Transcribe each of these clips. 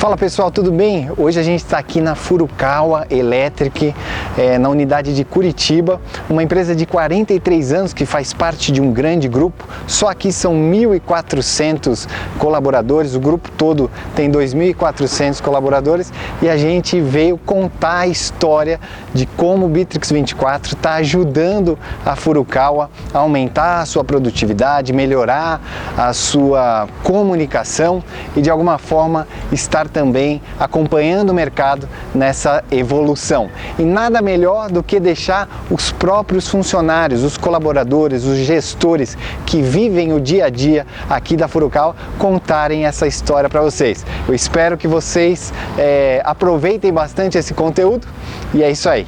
Fala pessoal, tudo bem? Hoje a gente está aqui na Furukawa Electric, na unidade de Curitiba, uma empresa de 43 anos que faz parte de um grande grupo. Só aqui são 1.400 colaboradores, o grupo todo tem 2.400 colaboradores e a gente veio contar a história de como o Bitrix 24 está ajudando a Furukawa a aumentar a sua produtividade, melhorar a sua comunicação e de alguma forma estar também acompanhando o mercado nessa evolução. E nada melhor do que deixar os próprios funcionários, os colaboradores, os gestores que vivem o dia a dia aqui da Furukawa contarem essa história para vocês. Eu espero que vocês aproveitem bastante esse conteúdo e é isso aí.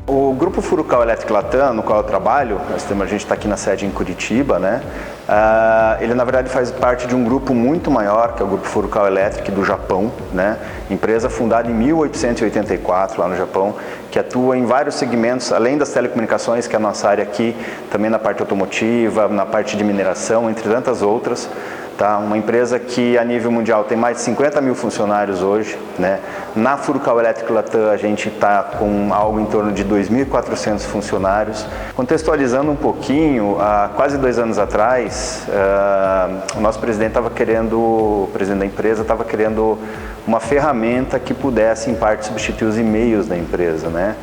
O grupo Furukawa Electric Latam, no qual eu trabalho, a gente está aqui na sede em Curitiba, né? Ele na verdade faz parte de um grupo muito maior, que é o grupo Furukawa Electric do Japão, né? Empresa fundada em 1884 lá no Japão, que atua em vários segmentos, além das telecomunicações, que é a nossa área aqui, também na parte automotiva, na parte de mineração, entre tantas outras. Tá? Uma empresa que a nível mundial tem mais de 50 mil funcionários hoje, né? Na Furukawa Electric Latam a gente está com algo em torno de 2.400 funcionários. Contextualizando um pouquinho, há quase 2 anos atrás, o nosso presidente o presidente da empresa estava querendo uma ferramenta que pudesse em parte substituir os e-mails da empresa, né?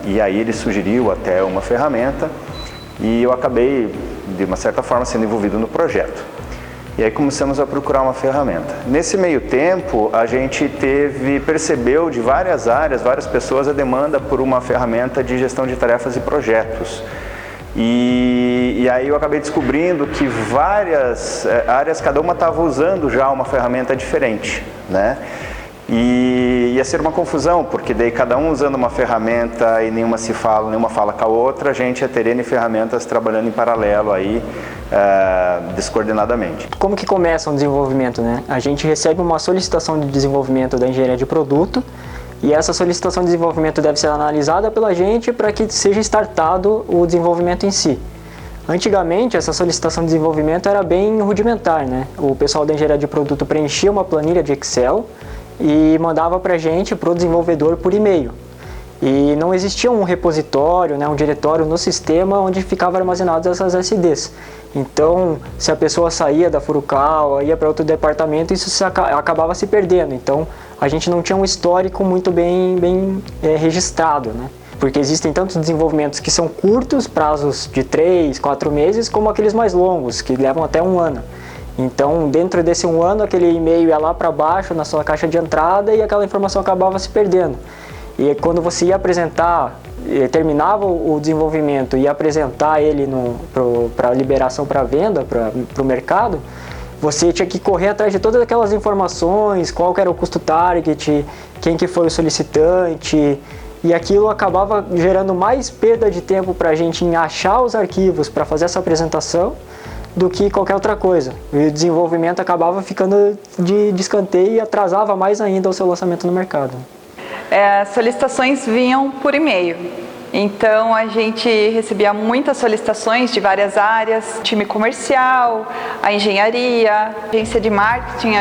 E aí ele sugeriu até uma ferramenta e eu acabei de uma certa forma sendo envolvido no projeto. E aí começamos a procurar uma ferramenta. Nesse meio tempo, a gente percebeu de várias áreas, várias pessoas, a demanda por uma ferramenta de gestão de tarefas e projetos. E aí eu acabei descobrindo que várias áreas, cada uma estava usando já uma ferramenta diferente, né? E ia ser uma confusão, porque daí cada um usando uma ferramenta e nenhuma fala com a outra, a gente ia ter N ferramentas trabalhando em paralelo aí, descoordenadamente. Como que começa um desenvolvimento, né? A gente recebe uma solicitação de desenvolvimento da engenharia de produto e essa solicitação de desenvolvimento deve ser analisada pela gente para que seja startado o desenvolvimento em si. Antigamente, essa solicitação de desenvolvimento era bem rudimentar, né? O pessoal da engenharia de produto preenchia uma planilha de Excel e mandava para a gente, para o desenvolvedor, por e-mail. E não existia um repositório, né, um diretório no sistema onde ficavam armazenadas essas SDs. Então, se a pessoa saía da Furukawa, ia para outro departamento, isso acabava se perdendo. Então, a gente não tinha um histórico muito bem registrado, né? Porque existem tantos desenvolvimentos que são curtos, prazos de 3, 4 meses, como aqueles mais longos, que levam até 1 ano. Então, dentro desse 1 ano, aquele e-mail ia lá para baixo na sua caixa de entrada e aquela informação acabava se perdendo. E quando você ia apresentar, terminava o desenvolvimento e ia apresentar ele para liberação para venda, para o mercado, você tinha que correr atrás de todas aquelas informações, qual que era o custo target, quem que foi o solicitante, e aquilo acabava gerando mais perda de tempo para a gente em achar os arquivos para fazer essa apresentação, do que qualquer outra coisa. E o desenvolvimento acabava ficando de escanteio e atrasava mais ainda o seu lançamento no mercado. As solicitações vinham por e-mail. Então a gente recebia muitas solicitações de várias áreas, time comercial, a engenharia, agência de marketing,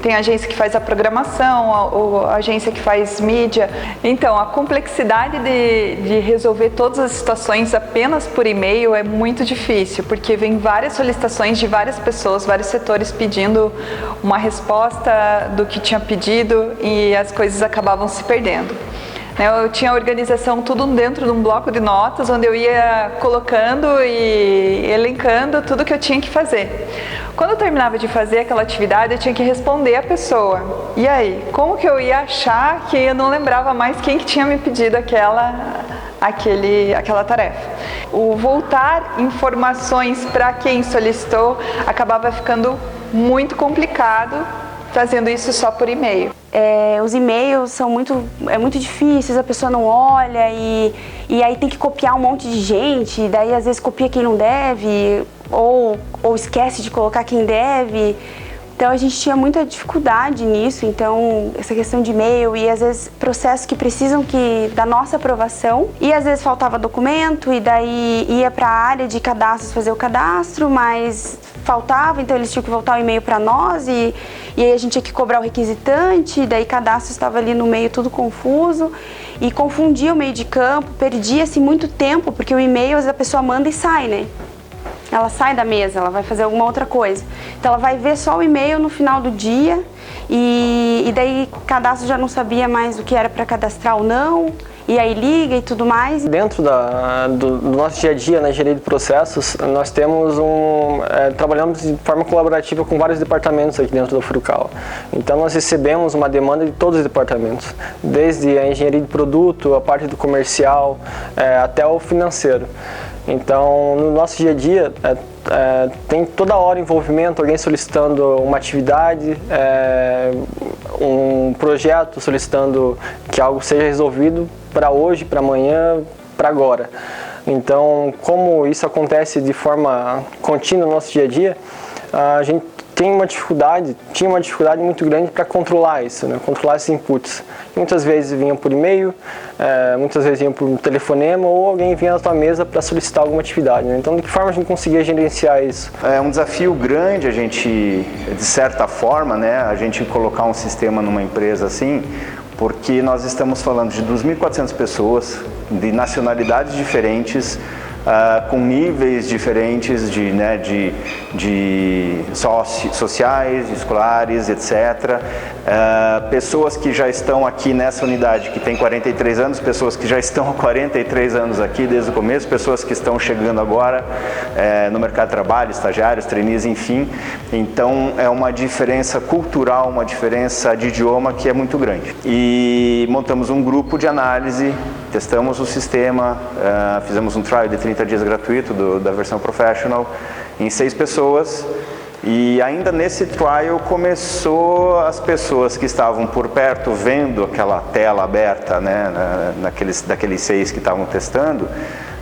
tem agência que faz a programação, a agência que faz mídia. Então a complexidade de resolver todas as situações apenas por e-mail é muito difícil, porque vem várias solicitações de várias pessoas, vários setores pedindo uma resposta do que tinha pedido e as coisas acabavam se perdendo. Eu tinha a organização tudo dentro de um bloco de notas, onde eu ia colocando e elencando tudo que eu tinha que fazer. Quando eu terminava de fazer aquela atividade, eu tinha que responder a pessoa. E aí, como que eu ia achar que eu não lembrava mais quem que tinha me pedido aquela tarefa? O voltar informações para quem solicitou acabava ficando muito complicado, fazendo isso só por e-mail. Os e-mails são muito difíceis, a pessoa não olha e aí tem que copiar um monte de gente, e daí às vezes copia quem não deve ou esquece de colocar quem deve, Então a gente tinha muita dificuldade nisso, então essa questão de e-mail e às vezes processos que precisam da nossa aprovação e às vezes faltava documento e daí ia para a área de cadastros fazer o cadastro, mas faltava, então eles tinham que voltar o e-mail para nós e aí a gente tinha que cobrar o requisitante, e daí cadastro estava ali no meio tudo confuso e confundia o meio de campo, perdia-se muito tempo, porque o e-mail a pessoa manda e sai, né? Ela sai da mesa, ela vai fazer alguma outra coisa. Então ela vai ver só o e-mail no final do dia e daí cadastro já não sabia mais o que era para cadastrar ou não, e aí liga e tudo mais. Dentro do nosso dia a dia na engenharia de processos, nós temos trabalhamos de forma colaborativa com vários departamentos aqui dentro do Furukawa. Então nós recebemos uma demanda de todos os departamentos, desde a engenharia de produto, a parte do comercial, até o financeiro. Então, no nosso dia a dia, tem toda hora envolvimento, alguém solicitando uma atividade, um projeto solicitando que algo seja resolvido para hoje, para amanhã, para agora. Então, como isso acontece de forma contínua no nosso dia a dia, a gente tinha uma dificuldade muito grande para controlar isso, né? Controlar esses inputs. Muitas vezes vinham por e-mail, muitas vezes vinham por telefonema ou alguém vinha na tua mesa para solicitar alguma atividade, né? Então, de que forma a gente conseguia gerenciar isso? É um desafio grande a gente, de certa forma, né, a gente colocar um sistema numa empresa assim, porque nós estamos falando de 2.400 pessoas, de nacionalidades diferentes, com níveis diferentes de sociais, escolares, etc. Pessoas que já estão aqui nessa unidade, que tem 43 anos, pessoas que já estão há 43 anos aqui desde o começo, pessoas que estão chegando agora no mercado de trabalho, estagiários, trainees, enfim. Então é uma diferença cultural, uma diferença de idioma que é muito grande. E montamos um grupo de análise, testamos o sistema, fizemos um trial de 30 dias gratuito da versão Professional em 6 pessoas e ainda nesse trial começou as pessoas que estavam por perto vendo aquela tela aberta, né, daqueles 6 que estavam testando,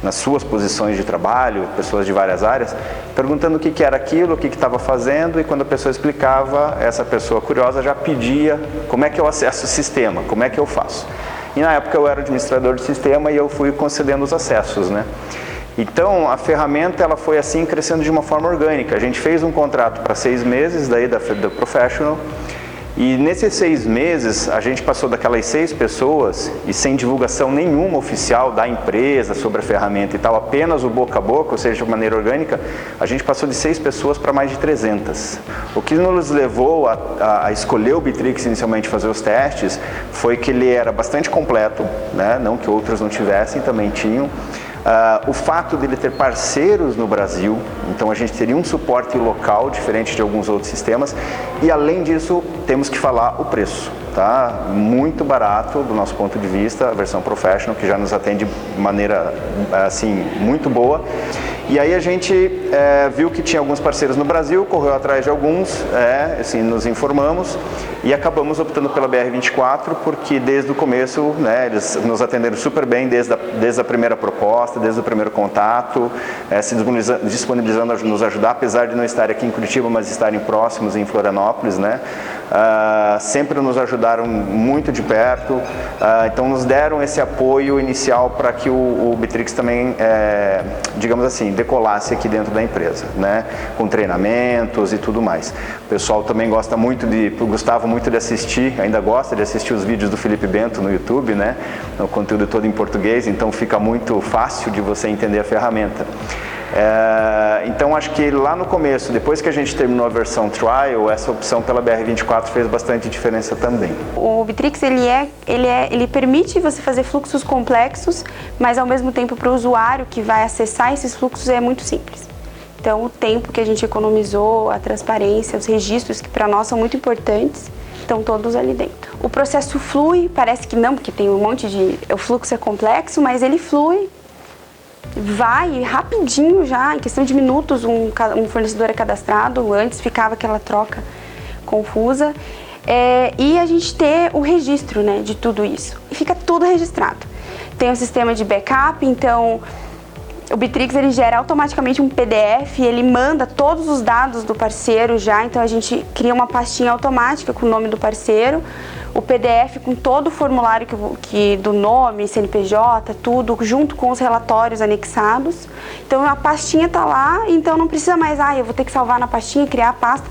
nas suas posições de trabalho, pessoas de várias áreas, perguntando o que era aquilo, o que estava fazendo, e quando a pessoa explicava, essa pessoa curiosa já pedia como é que eu acesso o sistema, como é que eu faço. E na época eu era administrador de sistema e eu fui concedendo os acessos, né? Então a ferramenta ela foi assim crescendo de uma forma orgânica. A gente fez um contrato para 6 meses daí da Professional e nesses 6 meses a gente passou daquelas 6 pessoas e sem divulgação nenhuma oficial da empresa sobre a ferramenta e tal, apenas o boca a boca, ou seja, de maneira orgânica, a gente passou de 6 pessoas para mais de 300. O que nos levou a escolher o Bitrix inicialmente fazer os testes foi que ele era bastante completo, né? Não que outros não tivessem, também tinham. O fato dele ter parceiros no Brasil, então a gente teria um suporte local diferente de alguns outros sistemas e além disso temos que falar o preço, tá? Muito barato do nosso ponto de vista, a versão Professional que já nos atende de maneira assim muito boa. E aí a gente viu que tinha alguns parceiros no Brasil, correu atrás de alguns, assim, nos informamos e acabamos optando pela BR24 porque desde o começo, né, eles nos atenderam super bem desde a primeira proposta, desde o primeiro contato, se disponibilizando a nos ajudar, apesar de não estar aqui em Curitiba, mas estarem próximos em Florianópolis, né? Sempre nos ajudaram muito de perto, então nos deram esse apoio inicial para que o Bitrix também, digamos assim, decolasse aqui dentro da empresa, né? Com treinamentos e tudo mais. O pessoal também gostava muito de assistir, ainda gosta de assistir os vídeos do Felipe Bento no YouTube, né? O conteúdo todo em português, então fica muito fácil de você entender a ferramenta. Então acho que lá no começo, depois que a gente terminou a versão trial, essa opção pela BR24 fez bastante diferença também. O Bitrix ele permite você fazer fluxos complexos, mas ao mesmo tempo para o usuário que vai acessar esses fluxos é muito simples. Então o tempo que a gente economizou, a transparência, os registros que para nós são muito importantes, estão todos ali dentro. O processo flui, parece que não, porque tem um monte de... O fluxo é complexo, mas ele flui. Vai rapidinho já, em questão de minutos um fornecedor é cadastrado, antes ficava aquela troca confusa. E a gente ter o registro, né, de tudo isso. E fica tudo registrado. Tem um sistema de backup, então O Bitrix ele gera automaticamente um PDF, ele manda todos os dados do parceiro já, então a gente cria uma pastinha automática com o nome do parceiro, o PDF com todo o formulário do nome, CNPJ, tudo, junto com os relatórios anexados. Então a pastinha tá lá, então não precisa mais, eu vou ter que salvar na pastinha, criar a pasta,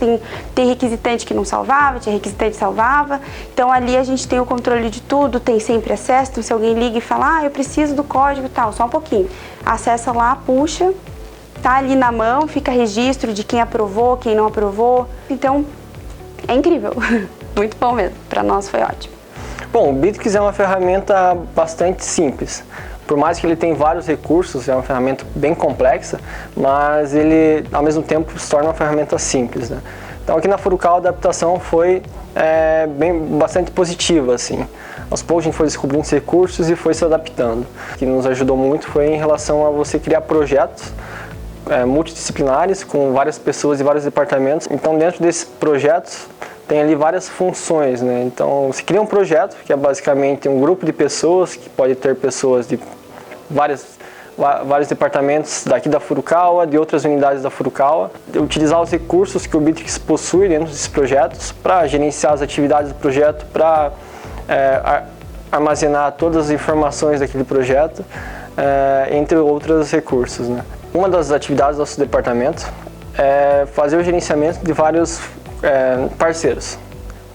tem requisitante que não salvava, tinha requisitante que salvava. Então ali a gente tem o controle de tudo, tem sempre acesso, então se alguém liga e fala, eu preciso do código e tal, só um pouquinho. Acessa lá, puxa, tá ali na mão, fica registro de quem aprovou, quem não aprovou. Então é incrível. Muito bom mesmo, para nós foi ótimo. Bom, o Bitrix é uma ferramenta bastante simples. Por mais que ele tenha vários recursos, é uma ferramenta bem complexa, mas ele, ao mesmo tempo, se torna uma ferramenta simples, né? Então, aqui na Furukawa, a adaptação foi bastante positiva, assim. Aos poucos a gente foi descobrindo os recursos e foi se adaptando. O que nos ajudou muito foi em relação a você criar projetos multidisciplinares com várias pessoas e vários departamentos. Então, dentro desses projetos, tem ali várias funções, né? Então, você cria um projeto que é basicamente um grupo de pessoas, que pode ter pessoas de vários departamentos daqui da Furukawa, de outras unidades da Furukawa, utilizar os recursos que o Bitrix possui dentro desses projetos para gerenciar as atividades do projeto, para armazenar todas as informações daquele projeto, entre outros recursos, né? Uma das atividades do nosso departamento é fazer o gerenciamento de vários parceiros.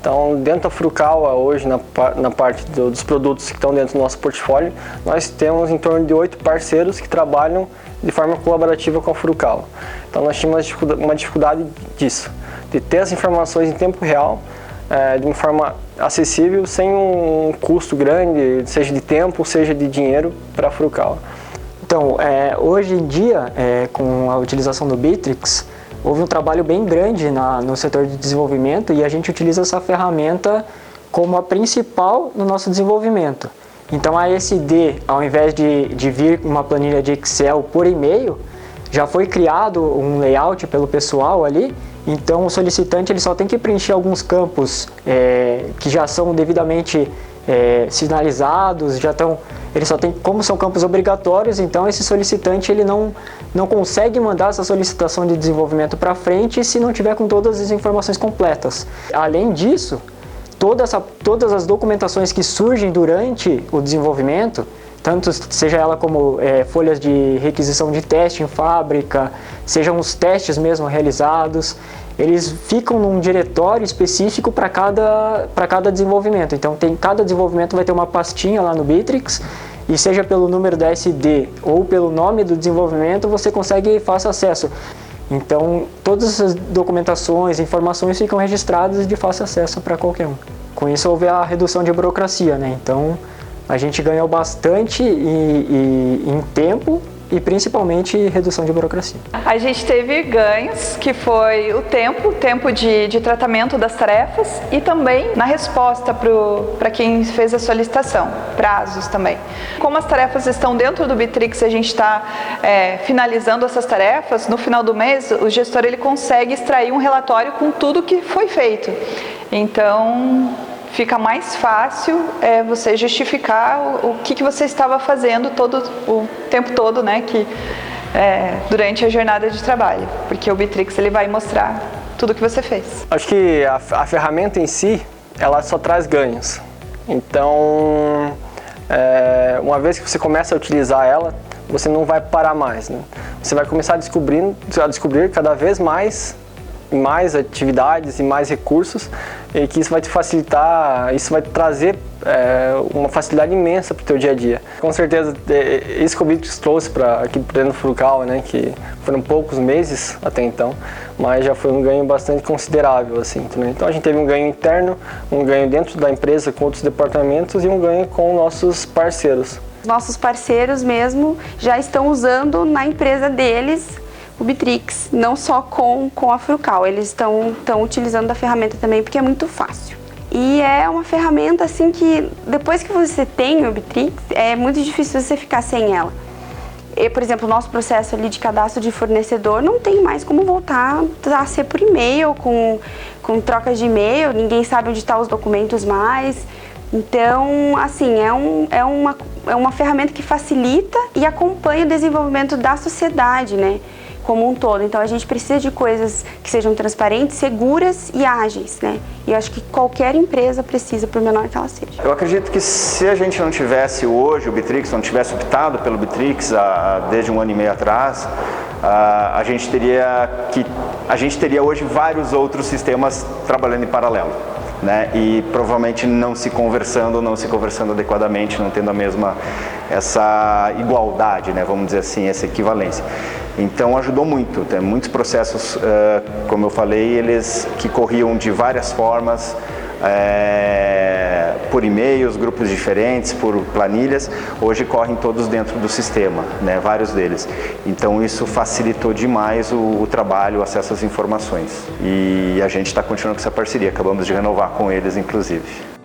Então, dentro da Furukawa, hoje, na parte dos produtos que estão dentro do nosso portfólio, nós temos em torno de 8 parceiros que trabalham de forma colaborativa com a Furukawa. Então, nós tínhamos uma dificuldade disso, de ter as informações em tempo real, de uma forma acessível, sem um custo grande, seja de tempo, seja de dinheiro, para a Furukawa. Então, hoje em dia, com a utilização do Bitrix, houve um trabalho bem grande no setor de desenvolvimento e a gente utiliza essa ferramenta como a principal no nosso desenvolvimento. Então a ASD, ao invés de vir uma planilha de Excel por e-mail, já foi criado um layout pelo pessoal ali, então o solicitante ele só tem que preencher alguns campos que já são devidamente sinalizados, ele só tem, como são campos obrigatórios, então esse solicitante ele não consegue mandar essa solicitação de desenvolvimento para frente se não tiver com todas as informações completas. Além disso, todas as documentações que surgem durante o desenvolvimento, tanto seja ela como folhas de requisição de teste em fábrica, sejam os testes mesmo realizados, eles ficam num diretório específico para cada desenvolvimento. Então, cada desenvolvimento vai ter uma pastinha lá no Bitrix, e seja pelo número da SD ou pelo nome do desenvolvimento, você consegue fácil acesso. Então, todas essas documentações, informações ficam registradas de fácil acesso para qualquer um. Com isso, houve a redução de burocracia, né? Então, a gente ganhou bastante em tempo e principalmente redução de burocracia. A gente teve ganhos, que foi o tempo de tratamento das tarefas e também na resposta para quem fez a solicitação, prazos também. Como as tarefas estão dentro do Bitrix, a gente está finalizando essas tarefas, no final do mês o gestor ele consegue extrair um relatório com tudo que foi feito. Então, fica mais fácil você justificar o que você estava fazendo o tempo todo, né, durante a jornada de trabalho, porque o Bitrix ele vai mostrar tudo o que você fez. Acho que a ferramenta em si, ela só traz ganhos. Então, uma vez que você começa a utilizar ela, você não vai parar mais, né? Você vai começar a descobrir cada vez mais atividades e mais recursos, e que isso vai te facilitar, isso vai te trazer uma facilidade imensa para o teu dia a dia. Com certeza, isso que o Bitrix trouxe aqui dentro do Furukawa, né, que foram poucos meses até então, mas já foi um ganho bastante considerável, assim, né? Então a gente teve um ganho interno, um ganho dentro da empresa com outros departamentos e um ganho com nossos parceiros. Nossos parceiros mesmo já estão usando na empresa deles o Bitrix, não só com a Furukawa, eles estão utilizando a ferramenta também porque é muito fácil. E é uma ferramenta assim que depois que você tem o Bitrix, é muito difícil você ficar sem ela. Por exemplo, o nosso processo ali de cadastro de fornecedor não tem mais como voltar a ser por e-mail, com trocas de e-mail, ninguém sabe onde estão os documentos mais. Então, assim, é uma ferramenta que facilita e acompanha o desenvolvimento da sociedade, né, como um todo. Então, a gente precisa de coisas que sejam transparentes, seguras e ágeis, né? E eu acho que qualquer empresa precisa, por menor que ela seja. Eu acredito que se a gente não tivesse hoje o Bitrix, não tivesse optado pelo Bitrix desde 1 ano e meio atrás, a gente teria hoje vários outros sistemas trabalhando em paralelo, né? E provavelmente não se conversando adequadamente, não tendo essa igualdade, né? Vamos dizer assim, essa equivalência. Então ajudou muito, tem muitos processos, como eu falei, eles que corriam de várias formas, por e-mails, grupos diferentes, por planilhas, hoje correm todos dentro do sistema, né, vários deles. Então isso facilitou demais o trabalho, o acesso às informações. E a gente está continuando com essa parceria, acabamos de renovar com eles, inclusive.